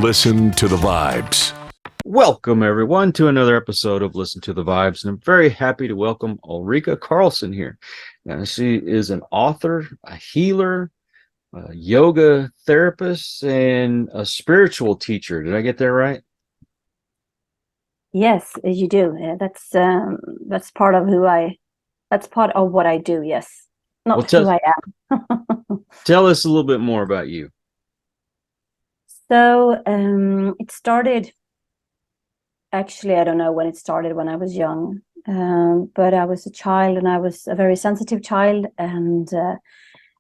Listen to the Vibes. Welcome, everyone, to another episode of Listen to the Vibes. And I'm very happy to welcome Ulrika Carlson here. Now, she is an author, a healer, a yoga therapist, and a spiritual teacher. Did I get that right? Yes, you do. Yeah, that's part of that's part of what I do. Yes, not who I am. Tell us a little bit more about you. So it started, actually, I don't know when it started, when I was young, but I was a child and I was a very sensitive child. And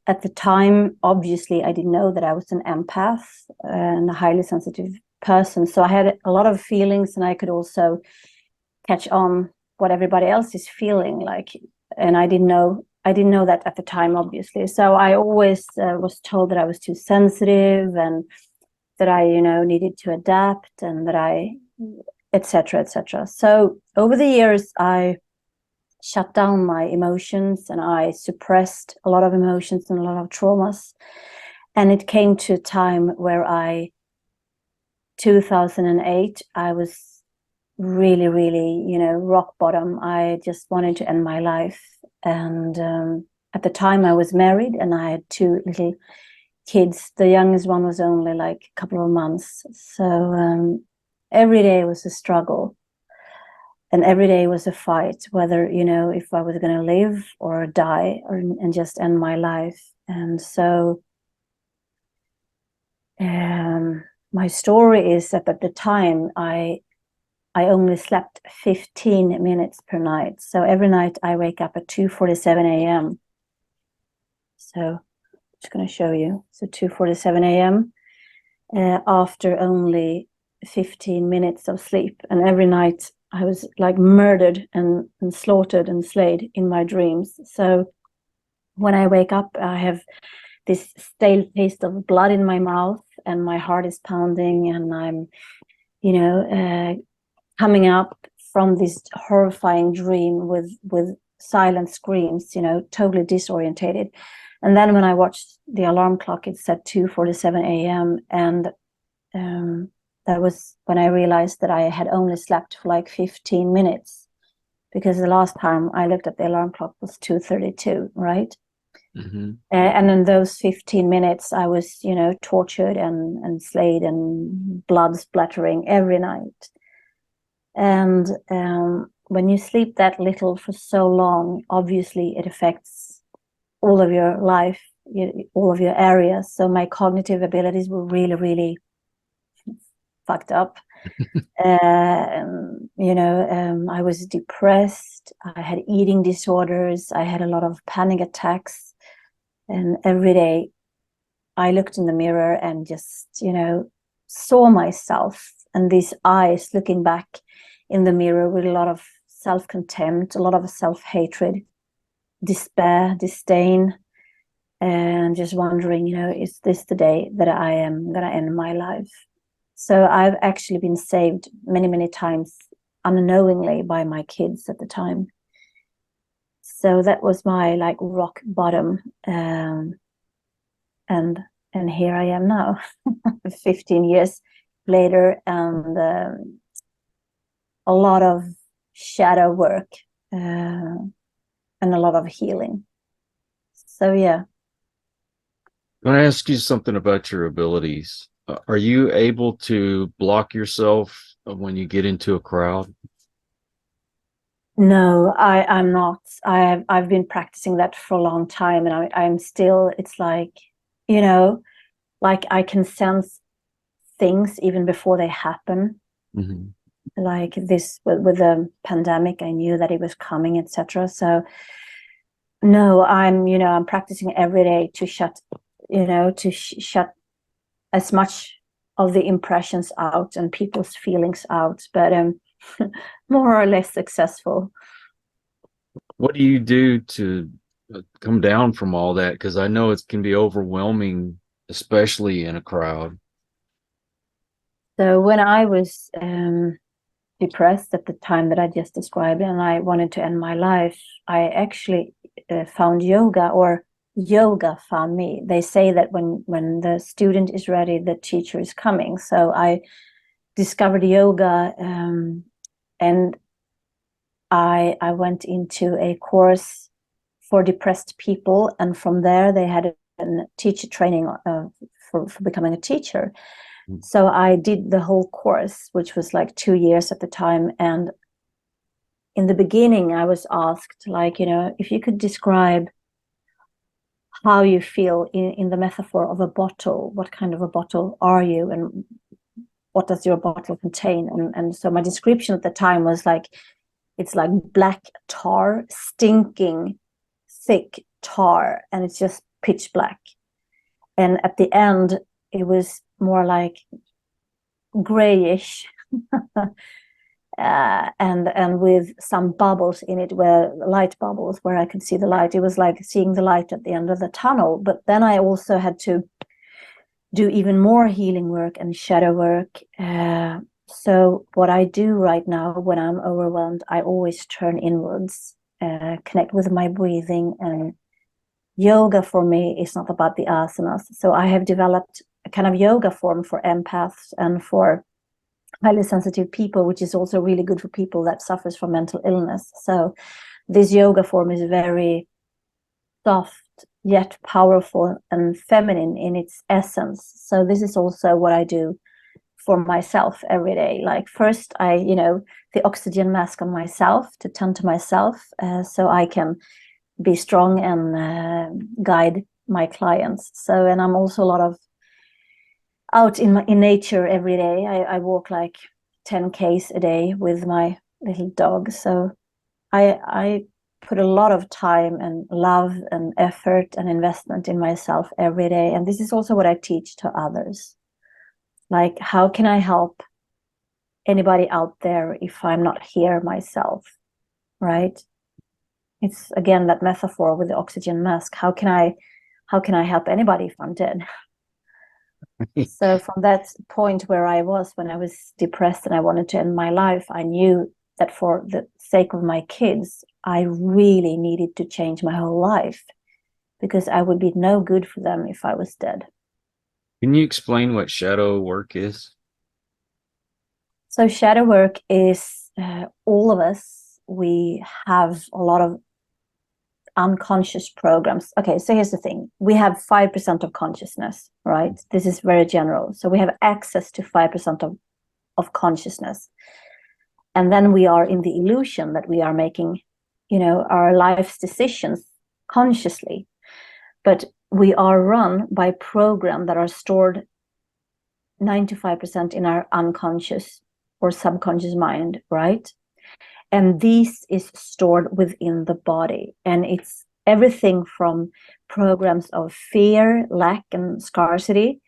at the time, obviously, I didn't know that I was an empath and a highly sensitive person. So I had a lot of feelings, and I could also catch on what everybody else is feeling like. And I didn't know that at the time, obviously. So I always was told that I was too sensitive and that I, needed to adapt, and that I, etc., etc. So over the years, I shut down my emotions, and I suppressed a lot of emotions and a lot of traumas. And it came to a time where 2008, I was really, really, rock bottom. I just wanted to end my life. And at the time I was married, and I had two little kids. The youngest one was only like a couple of months. So every day was a struggle, and every day was a fight, whether, if I was going to live or die, and just end my life. And so my story is that at the time I only slept 15 minutes per night. So every night I wake up at 2:47 a.m. So just going to show you. So 2:47 a.m. After only 15 minutes of sleep. And every night I was like murdered and slaughtered and slayed in my dreams. So when I wake up, I have this stale taste of blood in my mouth, and my heart is pounding, and I'm, coming up from this horrifying dream with silent screams, totally disorientated. And then when I watched the alarm clock, it said 2:47 a.m. And that was when I realized that I had only slept for like 15 minutes, because the last time I looked at the alarm clock was 2:32, right? Mm-hmm. And in those 15 minutes, I was, tortured and slayed, and blood splattering every night. And when you sleep that little for so long, obviously it affects all of your life, all of your areas. So my cognitive abilities were really, really fucked up. I was depressed. I had eating disorders. I had a lot of panic attacks. And every day I looked in the mirror and just, saw myself, and these eyes looking back in the mirror with a lot of self-contempt, a lot of self-hatred, despair, disdain, and just wondering, is this the day that I am going to end my life? So I've actually been saved many, many times unknowingly by my kids at the time. So that was my like rock bottom. And here I am now, 15 years later, and a lot of shadow work and a lot of healing. So yeah. Can I ask you something about your abilities? Are you able to block yourself when you get into a crowd? No, I'm not. I've been practicing that for a long time, and I'm still. It's like, like I can sense things even before they happen. Mm-hmm. Like this with the pandemic, I knew that it was coming, etc. So no, I'm practicing every day to shut as much of the impressions out and people's feelings out, but more or less successful. What do you do to come down from all that? Because I know it can be overwhelming, especially in a crowd. So when I was depressed at the time that I just described, and I wanted to end my life, I actually found yoga, or yoga found me. They say that when the student is ready, the teacher is coming. So I discovered yoga, and I went into a course for depressed people, and from there they had a teacher training for becoming a teacher. So I did the whole course, which was like 2 years at the time. And in the beginning, I was asked, like, if you could describe how you feel in the metaphor of a bottle, what kind of a bottle are you, and what does your bottle contain? And so my description at the time was like, it's like black tar, stinking, thick tar, and it's just pitch black. And at the end, it was more like grayish, and with some bubbles in it, where light bubbles, where I could see the light. It was like seeing the light at the end of the tunnel. But then I also had to do even more healing work and shadow work. So what I do right now when I'm overwhelmed, I always turn inwards, connect with my breathing. And yoga for me is not about the asanas. So I have developed a kind of yoga form for empaths and for highly sensitive people, which is also really good for people that suffers from mental illness. So this yoga form is very soft yet powerful and feminine in its essence. So this is also what I do for myself every day. Like first I, the oxygen mask on myself to tend to myself, so I can be strong and guide my clients. So, and I'm also a lot of out in nature every day. I walk like 10Ks a day with my little dog. So I put a lot of time and love and effort and investment in myself every day. And this is also what I teach to others. Like, how can I help anybody out there if I'm not here myself, right? It's again that metaphor with the oxygen mask. How can I help anybody if I'm dead? So from that point where I was when I was depressed and I wanted to end my life, I knew that for the sake of my kids, I really needed to change my whole life, because I would be no good for them if I was dead. Can you explain what shadow work is? So shadow work is all of us, we have a lot of unconscious programs. Okay, so here's the thing. We have 5% of consciousness, right? This is very general. So we have access to 5% of consciousness. And then we are in the illusion that we are making, our life's decisions consciously. But we are run by programs that are stored 95% in our unconscious or subconscious mind, right? And this is stored within the body. And it's everything from programs of fear, lack, and scarcity,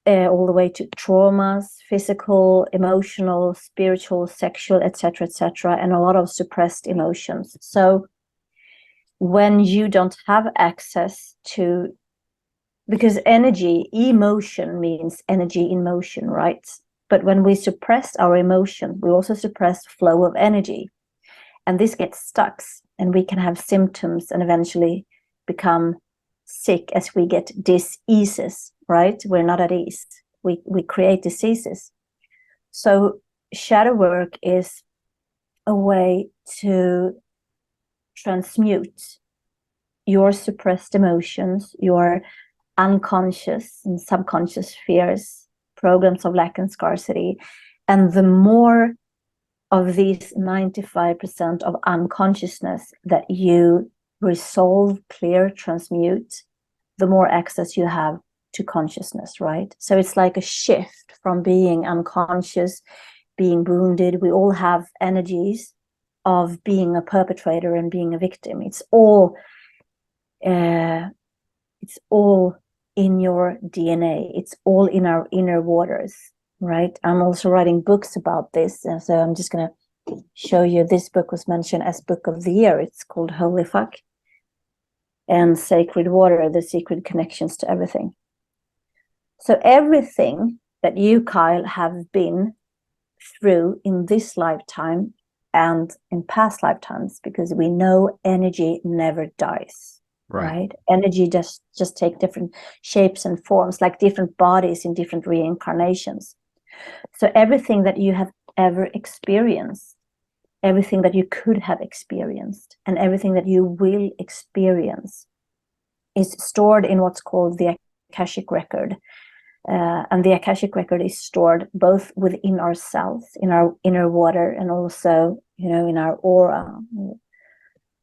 all the way to traumas, physical, emotional, spiritual, sexual, etc., and a lot of suppressed emotions. So when you don't have access to, because energy, emotion means energy in motion, right? But when we suppress our emotion, we also suppress flow of energy. And this gets stuck, and we can have symptoms and eventually become sick as we get diseases, right? We're not at ease. We create diseases. So shadow work is a way to transmute your suppressed emotions, your unconscious and subconscious fears, programs of lack and scarcity. And the more of these 95% of unconsciousness that you resolve, clear, transmute, the more access you have to consciousness, right? So it's like a shift from being unconscious, being wounded. We all have energies of being a perpetrator and being a victim. It's all in your DNA. It's all in our inner waters, right? I'm also writing books about this. And so I'm just going to show you, this book was mentioned as book of the year. It's called Holy Fuck and Sacred Water, the Secret Connections to Everything. So everything that you, Kyle, have been through in this lifetime and in past lifetimes, because we know energy never dies. right? Energy just take different shapes and forms, like different bodies in different reincarnations. So everything that you have ever experienced, everything that you could have experienced, and everything that you will experience is stored in what's called the Akashic record. And the Akashic record is stored both within ourselves, in our inner water, and also, in our aura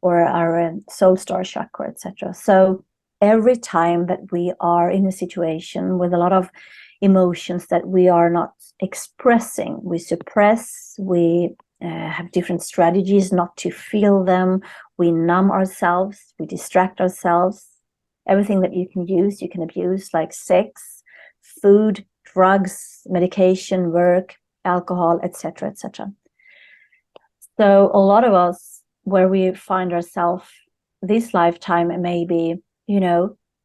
or our soul star chakra, etc. So every time that we are in a situation with a lot of emotions that we are not expressing, we suppress, we have different strategies not to feel them, we numb ourselves, we distract ourselves. Everything that you can abuse, like sex, food, drugs, medication, work, alcohol, etc., etc. So a lot of us, where we find ourselves this lifetime, maybe,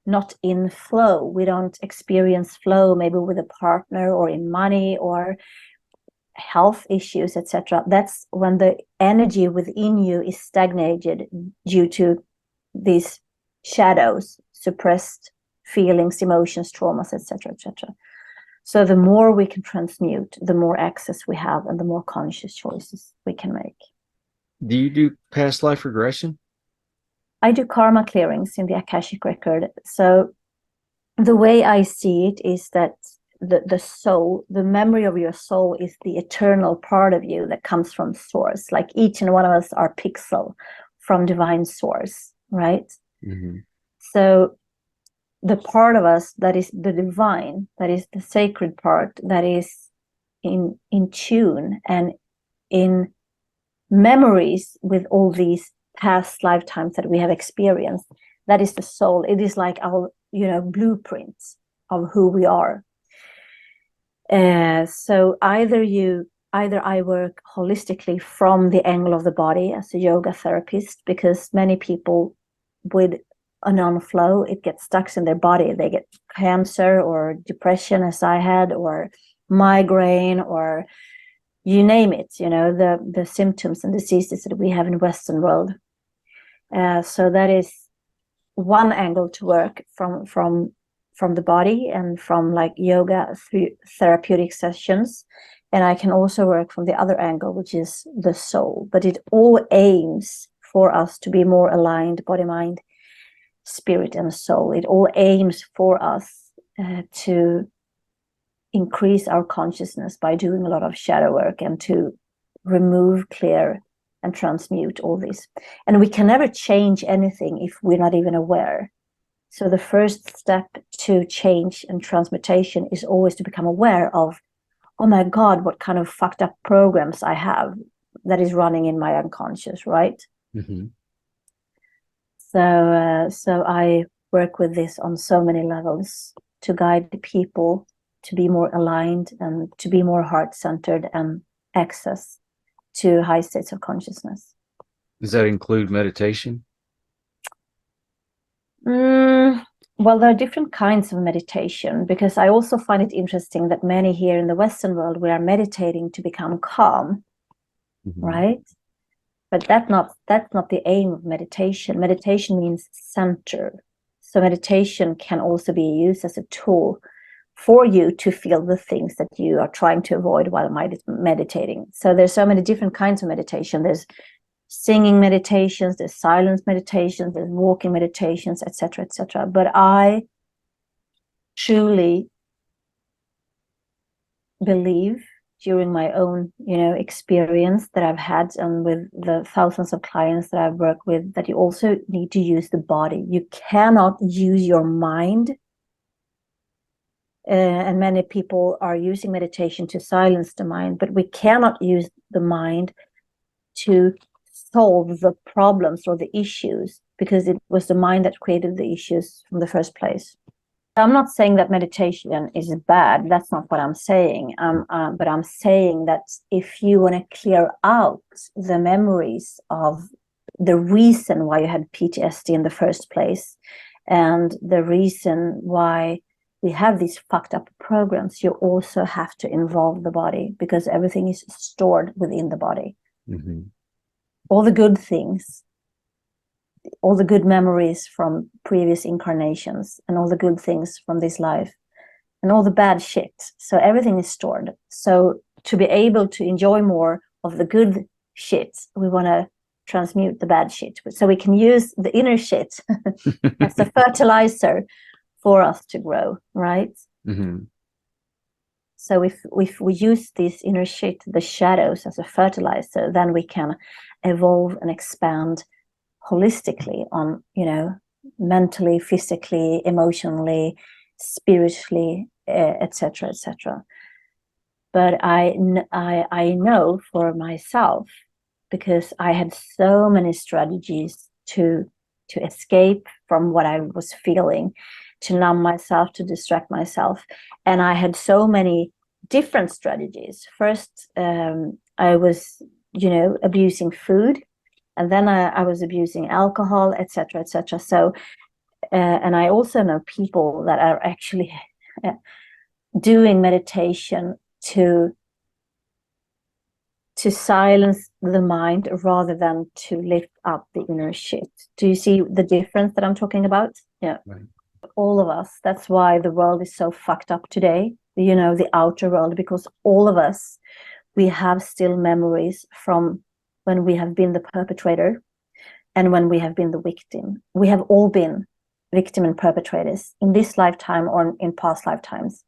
not in flow. We don't experience flow, maybe with a partner or in money or health issues, etc. That's when the energy within you is stagnated due to these shadows, suppressed feelings, emotions, traumas, etc., etc. So the more we can transmute, the more access we have and the more conscious choices we can make. Do you do past life regression? I do karma clearings in the Akashic record. So the way I see it is that the soul, the memory of your soul, is the eternal part of you that comes from source. Like each and one of us are pixel from divine source, right? Mm-hmm. So the part of us that is the divine, that is the sacred part, that is in tune and in memories with all these past lifetimes that we have experienced, that is the soul. It is like our blueprints of who we are. So either I work holistically from the angle of the body as a yoga therapist, because many people with a non-flow, it gets stuck in their body. They get cancer or depression, as I had, or migraine, or you name it, the symptoms and diseases that we have in the Western world. So that is one angle to work from the body and from like yoga through therapeutic sessions. And I can also work from the other angle, which is the soul. But it all aims for us to be more aligned, body, mind, spirit, and soul. It all aims for us to increase our consciousness by doing a lot of shadow work and to remove, clear, and transmute all this. And we can never change anything if we're not even aware. So the first step to change and transmutation is always to become aware of, oh my God, what kind of fucked up programs I have that is running in my unconscious, right? Mm-hmm. So I work with this on so many levels to guide the people to be more aligned and to be more heart-centered and access to high states of consciousness. Does that include meditation? Well, there are different kinds of meditation, because I also find it interesting that many here in the Western world, we are meditating to become calm, Mm-hmm. right? But that's not the aim of meditation. Meditation means center. So meditation can also be used as a tool for you to feel the things that you are trying to avoid while meditating. So there's so many different kinds of meditation. There's singing meditations, there's silence meditations, there's walking meditations, etc., etc. But I truly believe, during my own, experience that I've had, and with the thousands of clients that I've worked with, that you also need to use the body. You cannot use your mind. And many people are using meditation to silence the mind, but we cannot use the mind to solve the problems or the issues, because it was the mind that created the issues from the first place. I'm not saying that meditation is bad. That's not what I'm saying. But I'm saying that if you want to clear out the memories of the reason why you had PTSD in the first place, and the reason why we have these fucked up programs, you also have to involve the body, because everything is stored within the body. Mm-hmm. All the good things all the good memories from previous incarnations and all the good things from this life and all the bad shit. So everything is stored. So to be able to enjoy more of the good shit, we want to transmute the bad shit. So we can use the inner shit as a fertilizer for us to grow, right? Mm-hmm. So if we use this inner shit, the shadows, as a fertilizer, then we can evolve and expand holistically on, mentally, physically, emotionally, spiritually, etc., etc. But I know for myself, because I had so many strategies to escape from what I was feeling, to numb myself, to distract myself. And I had so many different strategies. First, I was, abusing food, and then I was abusing alcohol, etc., etc. So, and I also know people that are actually doing meditation to silence the mind rather than to lift up the inner shit. Do you see the difference that I'm talking about? Yeah. Right. All of us. That's why the world is so fucked up today, the outer world, because all of us, we have still memories from when we have been the perpetrator and when we have been the victim. We have all been victim and perpetrators in this lifetime or in past lifetimes.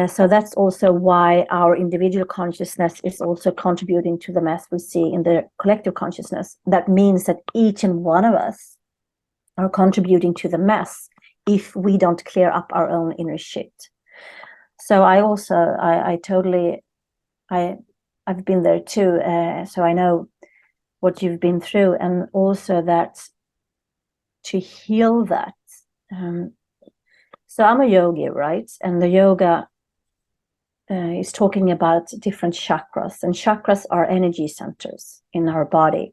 So that's also why our individual consciousness is also contributing to the mess we see in the collective consciousness. That means that each and one of us are contributing to the mess if we don't clear up our own inner shit. So I've been there too. So I know what you've been through, and also that to heal that. So I'm a yogi, right? And the yoga is talking about different chakras, and chakras are energy centers in our body,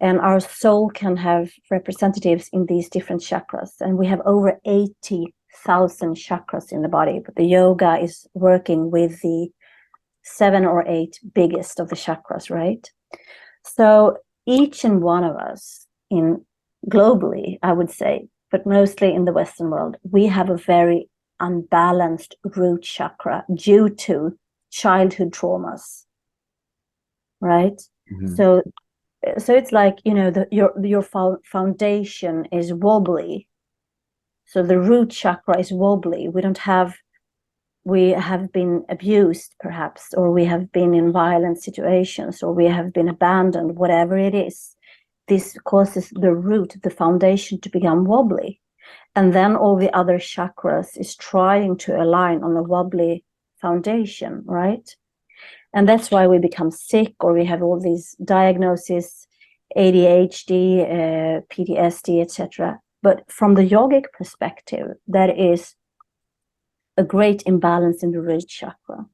and our soul can have representatives in these different chakras, and we have over 80,000 chakras in the body, but the yoga is working with the 7 or 8 biggest of the chakras, right? So each and one of us, in globally, I would say, but mostly in the Western world, we have a very unbalanced root chakra due to childhood traumas, right? Mm-hmm. So it's like, your foundation is wobbly. So the root chakra is wobbly. We have been abused, perhaps, or we have been in violent situations, or we have been abandoned, whatever it is. This causes the root, the foundation, to become wobbly. And then all the other chakras is trying to align on a wobbly foundation, right? And that's why we become sick, or we have all these diagnoses, ADHD, PTSD, etc. But from the yogic perspective, that is a great imbalance in the root chakra.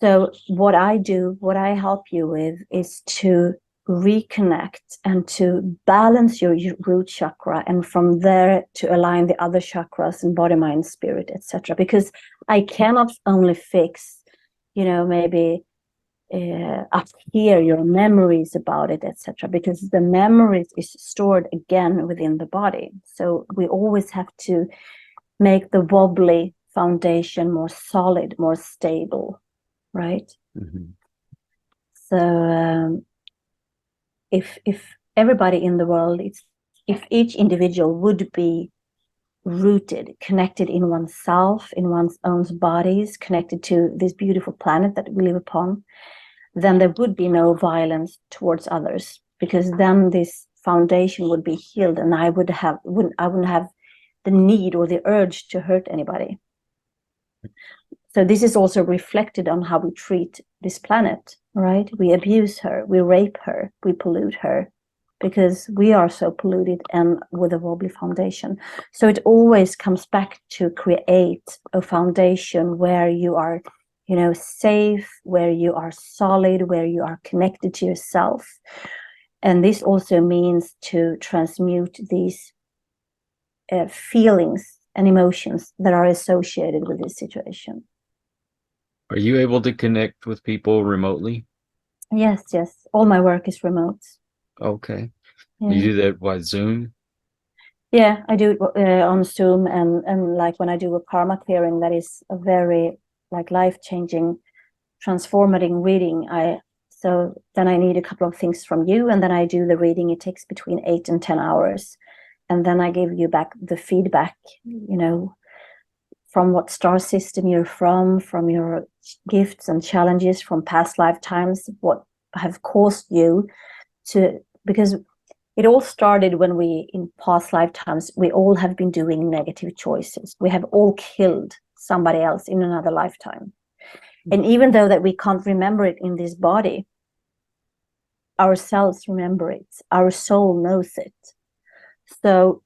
So what I help you with is to reconnect and to balance your root chakra, and from there to align the other chakras in body, mind, spirit, etc. Because I cannot only fix, maybe up here your memories about it, etc. Because the memories is stored again within the body. So we always have to make the wobbly foundation more solid, more stable, right? Mm-hmm. So if everybody in the world, if each individual would be rooted, connected in oneself, in one's own bodies, connected to this beautiful planet that we live upon, then there would be no violence towards others, because then this foundation would be healed, and I wouldn't have the need or the urge to hurt anybody. So this is also reflected on how we treat this planet, right? We abuse her, we rape her, we pollute her, because we are so polluted and with a wobbly foundation. So it always comes back to create a foundation where you are, safe, where you are solid, where you are connected to yourself. And this also means to transmute these feelings and emotions that are associated with this situation. Are you able to connect with people remotely? Yes. All my work is remote. Okay. Yeah. You do that by Zoom? Yeah, I do it on Zoom, and like when I do a karma clearing, that is a very like life-changing, transformative reading. So then I need a couple of things from you, and then I do the reading. It takes between 8 and 10 hours, and then I give you back the feedback, from what star system you're from your gifts and challenges from past lifetimes, what have caused you to, because it all started when we, in past lifetimes, we all have been doing negative choices. We have all killed somebody else in another lifetime. And even though that we can't remember it in this body, our cells remember it. Our soul knows it. So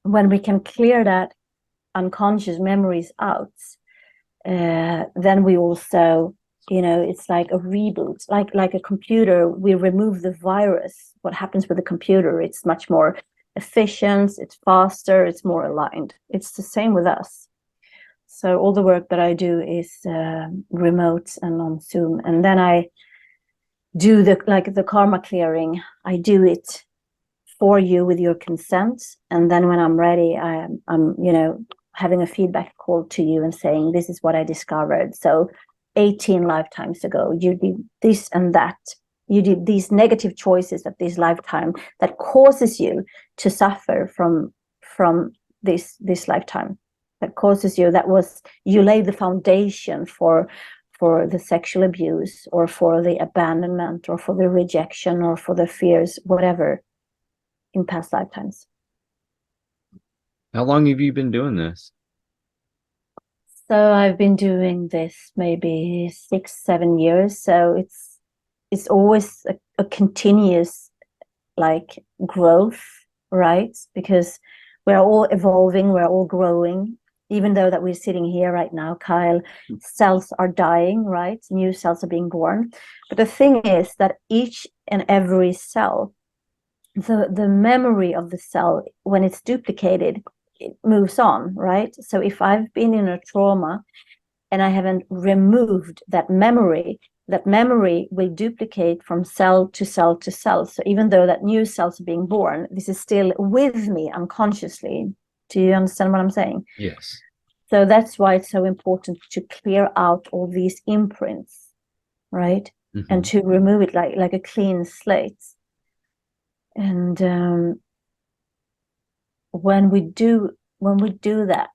when we can clear that unconscious memories out, then we also, it's like a reboot, like a computer. We remove the virus. What happens with the computer? It's much more efficient, it's faster, it's more aligned. It's the same with us. So all the work that I do is remote and on Zoom, and then I do the karma clearing. I do it for you with your consent, and then when I'm ready, I'm having a feedback call to you and saying, this is what I discovered. So 18 lifetimes ago, you did this and that. You did these negative choices at this lifetime that causes you to suffer from this lifetime. That causes you, you laid the foundation for the sexual abuse, or for the abandonment, or for the rejection, or for the fears, whatever, in past lifetimes. How long have you been doing this? So I've been doing this maybe 6-7 years. So it's always a continuous like growth, right? Because we're all evolving, we're all growing. Even though that we're sitting here right now, Kyle, cells are dying, right? New cells are being born. But the thing is that each and every cell, the memory of the cell, when it's duplicated, it moves on, right? So if I've been in a trauma and I haven't removed that memory will duplicate from cell to cell to cell. So even though that new cells are being born, this is still with me unconsciously. Do you understand what I'm saying? Yes. So that's why it's so important to clear out all these imprints, right? Mm-hmm. And to remove it like a clean slate. And when we do that,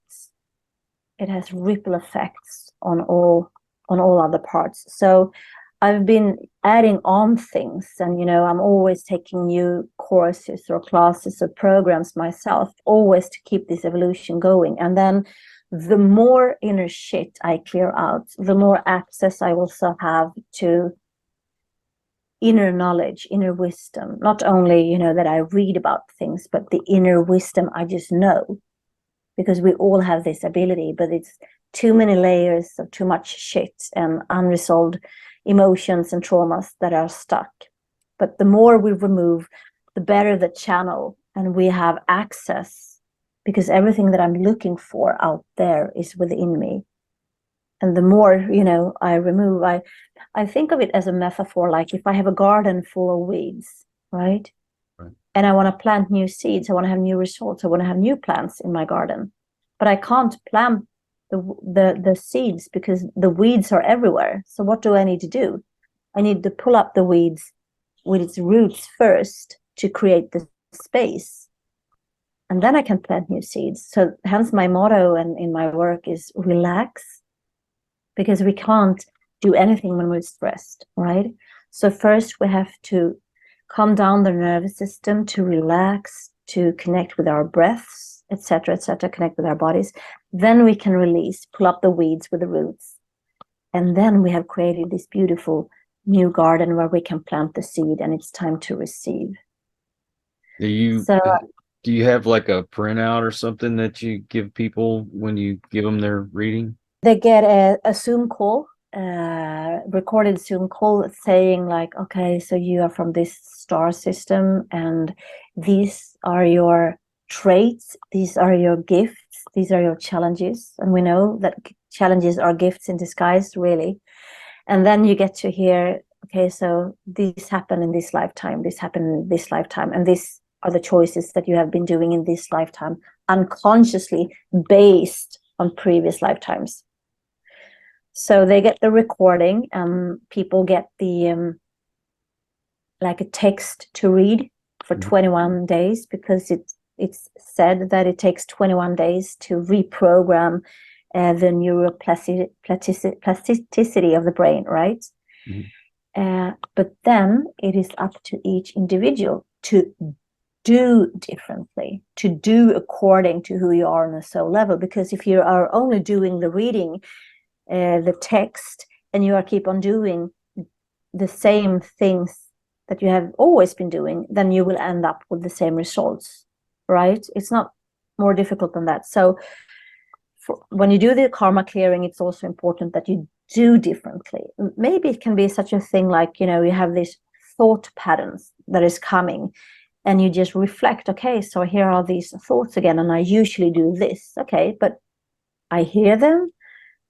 it has ripple effects on all other parts. So I've been adding on things, and I'm always taking new courses or classes or programs myself, always to keep this evolution going. And then the more inner shit I clear out, the more access I also have to inner knowledge, inner wisdom. Not only, that I read about things, but the inner wisdom I just know. Because we all have this ability, but it's too many layers of too much shit and unresolved emotions and traumas that are stuck. But the more we remove, the better the channel, and we have access, because everything that I'm looking for out there is within me. And the more, I remove, I think of it as a metaphor, like if I have a garden full of weeds, right? And I want to plant new seeds, I want to have new results, I want to have new plants in my garden. But I can't plant the seeds because the weeds are everywhere. So what do I need to do? I need to pull up the weeds with its roots first to create the space. And then I can plant new seeds. So hence my motto and in my work is relax, because we can't do anything when we're stressed, right? So first we have to calm down the nervous system, to relax, to connect with our breaths, etc., connect with our bodies. Then we can release, pull up the weeds with the roots. And then we have created this beautiful new garden where we can plant the seed, and it's time to receive. Do you have like a printout or something that you give people when you give them their reading? They get a Zoom call, recorded Zoom call, saying like, okay, so you are from this star system, and these are your traits, these are your gifts, these are your challenges. And we know that challenges are gifts in disguise, really. And then you get to hear okay, so this happened in this lifetime, this happened in this lifetime, and these are the choices that you have been doing in this lifetime, unconsciously based on previous lifetimes. So they get the recording, people get the like a text to read for 21 days, because it's said that it takes 21 days to reprogram the neuroplasticity of the brain, right? But then it is up to each individual to do differently, to do according to who you are on a soul level. Because if you are only doing the reading, the text, and you are keep on doing the same things that you have always been doing, then you will end up with the same results, right? It's not more difficult than that. So when you do the karma clearing, it's also important that you do differently. Maybe it can be such a thing like, you have these thought patterns that is coming, and you just reflect, okay, so here are these thoughts again, and I usually do this. Okay, but I hear them,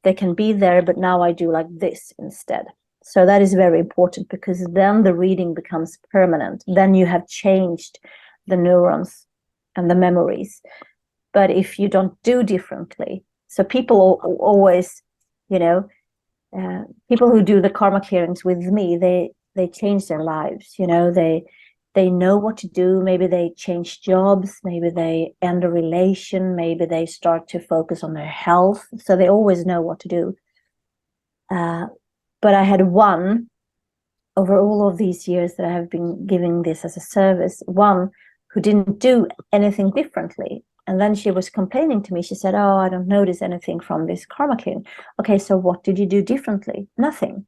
they can be there, but now I do like this instead. So that is very important, because then the reading becomes permanent. Then you have changed the neurons and the memories. But if you don't do differently, so people always, people who do the karma clearings with me, they change their lives. They know what to do. Maybe they change jobs. Maybe they end a relation. Maybe they start to focus on their health. So they always know what to do. But I had one, over all of these years that I have been giving this as a service, one who didn't do anything differently. And then she was complaining to me. She said, oh, I don't notice anything from this karma clearing. Okay, so what did you do differently? Nothing.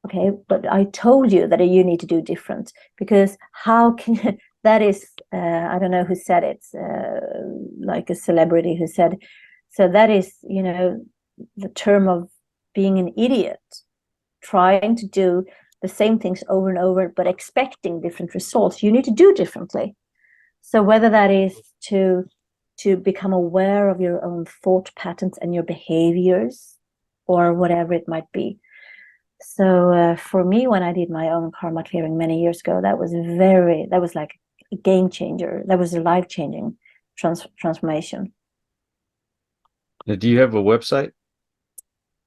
Okay, but I told you that you need to do different, because how can that is, I don't know who said it, like a celebrity who said, so that is, the term of being an idiot, trying to do the same things over and over, but expecting different results. You need to do differently. So whether that is to become aware of your own thought patterns and your behaviors, or whatever it might be. So for me, when I did my own karma clearing many years ago, that was like a game changer. That was a life-changing transformation. Now, do you have a website?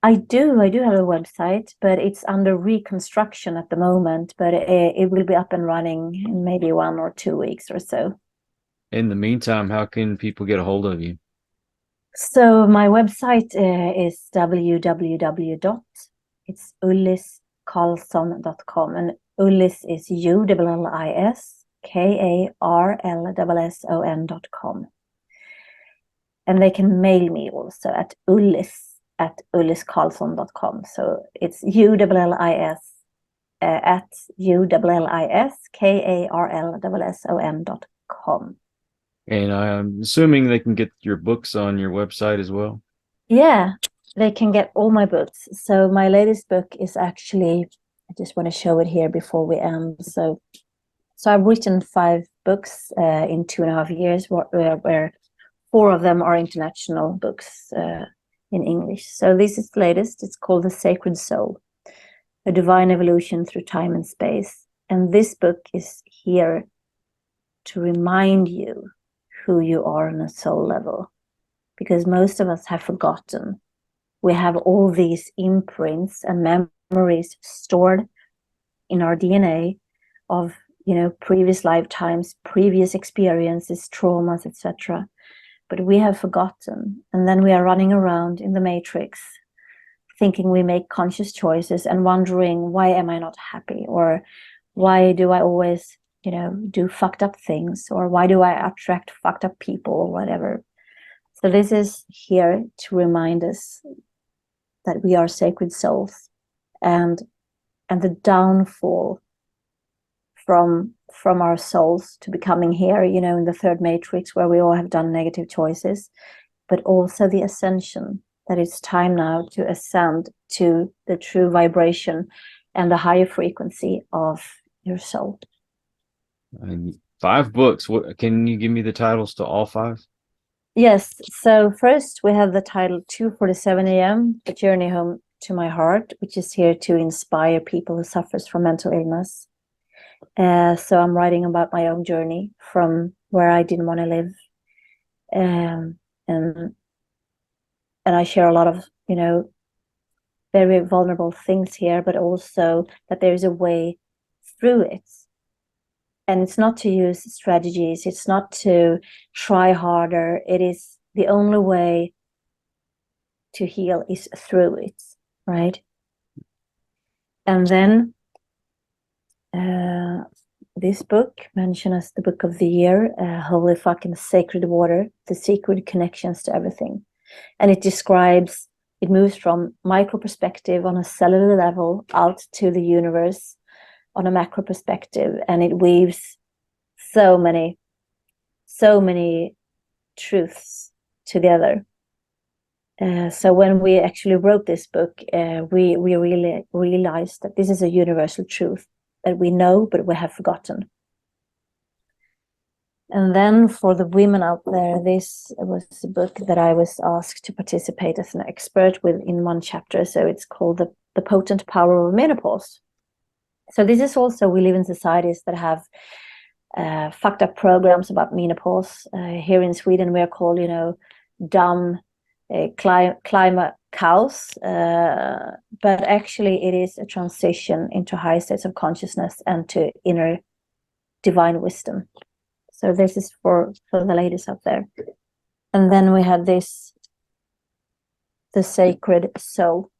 I do have a website, but it's under reconstruction at the moment, but it will be up and running in maybe 1 or 2 weeks or so. In the meantime, how can people get a hold of you? So my website is it's ulliskarlsson.com, and Ullis is ULLISKARLSSON.com. And they can mail me also at ulliskarlsson.com. So it's ULLIS at ULLISKARLSSON.com. And I'm assuming they can get your books on your website as well? Yeah, they can get all my books. So my latest book is actually, I just want to show it here before we end. So I've written 5 books in 2.5 years, where 4 of them are international books in English. So this is the latest. It's called The Sacred Soul, A Divine Evolution Through Time and Space. And this book is here to remind you who you are on a soul level, because most of us have forgotten. We have all these imprints and memories stored in our DNA of, previous lifetimes, previous experiences, traumas, etc. But we have forgotten, and then we are running around in the matrix, thinking we make conscious choices and wondering, why am I not happy? Or why do I always, do fucked up things? Or why do I attract fucked up people, or whatever? So this is here to remind us that we are sacred souls, and the downfall from our souls to becoming here, in the third matrix, where we all have done negative choices, but also the ascension, that it's time now to ascend to the true vibration and the higher frequency of your soul. And 5 books. What can you give me the titles to all 5? Yes. So first we have the title 2:47 a.m. The Journey Home to my heart, which is here to inspire people who suffers from mental illness. So I'm writing about my own journey from where I didn't want to live, and I share a lot of, you know, very vulnerable things here, but also that there is a way through it. And it's not to use strategies, it's not to try harder. It is the only way to heal is through it, right? And then this book, mentioned as the book of the year, Holy Fucking Sacred Water, the secret connections to everything. And it describes, it moves from micro perspective on a cellular level out to the universe on a macro perspective, and it weaves so many truths together. So when we actually wrote this book, we really realized that this is a universal truth that we know, but we have forgotten. And then for the women out there, this was a book that I was asked to participate as an expert with in one chapter. So it's called The Potent Power of Menopause. So this is also, we live in societies that have fucked up programs about menopause. Here in Sweden, we are called, you know, dumb climate cows. But actually it is a transition into higher states of consciousness and to inner divine wisdom. So this is for the ladies out there. And then we have this, The Sacred Soul,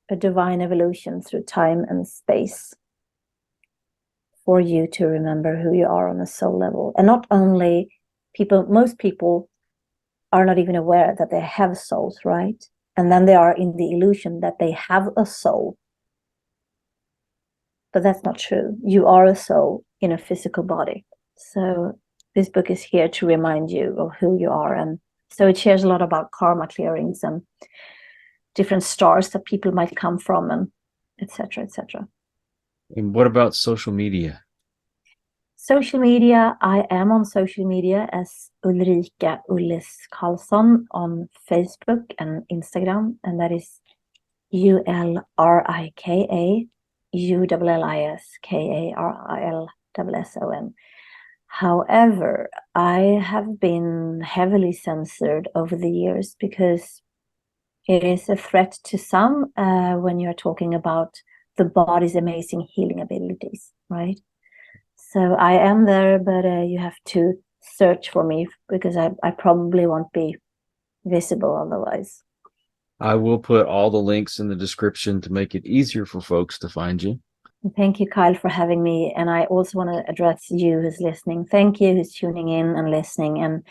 a divine evolution through time and space, for you to remember who you are on a soul level. And not only people, most people are not even aware that they have souls, right? And then they are in the illusion that they have a soul. But that's not true. You are a soul in a physical body. So this book is here to remind you of who you are. And so it shares a lot about karma clearings and different stars that people might come from, and etc., etc. And what about social media? Social media, I am on social media as Ulrika Ullis Karlsson on Facebook and Instagram, and that is ULRIKA ULLISKARILSSON. However, I have been heavily censored over the years because it is a threat to some when you're talking about the body's amazing healing abilities, right? So I am there, but you have to search for me because I probably won't be visible otherwise. I will put all the links in the description to make it easier for folks to find you. Thank you, Kyle, for having me. And I also want to address you who's listening. Thank you who's tuning in and listening. And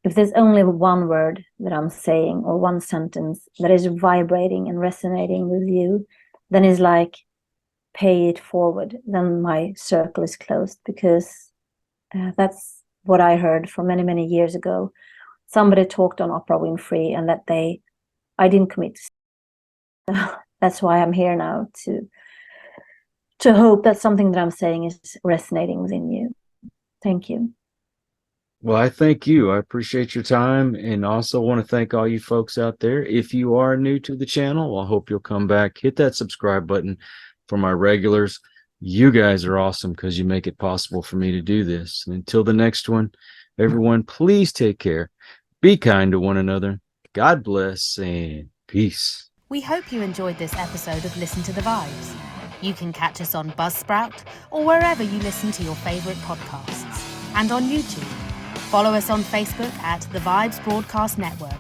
if there's only one word that I'm saying or one sentence that is vibrating and resonating with you, then it's like, pay it forward. Then my circle is closed, because that's what I heard from many, many years ago. Somebody talked on Oprah Winfrey and that I didn't commit. So that's why I'm here now, to hope that something that I'm saying is resonating within you. Thank you. Well, I thank you. I appreciate your time, and also want to thank all you folks out there. If you are new to the channel, I hope you'll come back, hit that subscribe button. For my regulars, you guys are awesome because you make it possible for me to do this. And until the next one, everyone, please take care. Be kind to one another. God bless and peace. We hope you enjoyed this episode of Listen to the Vibes. You can catch us on Buzzsprout or wherever you listen to your favorite podcasts, and on YouTube. Follow us on Facebook at The Vibes Broadcast Network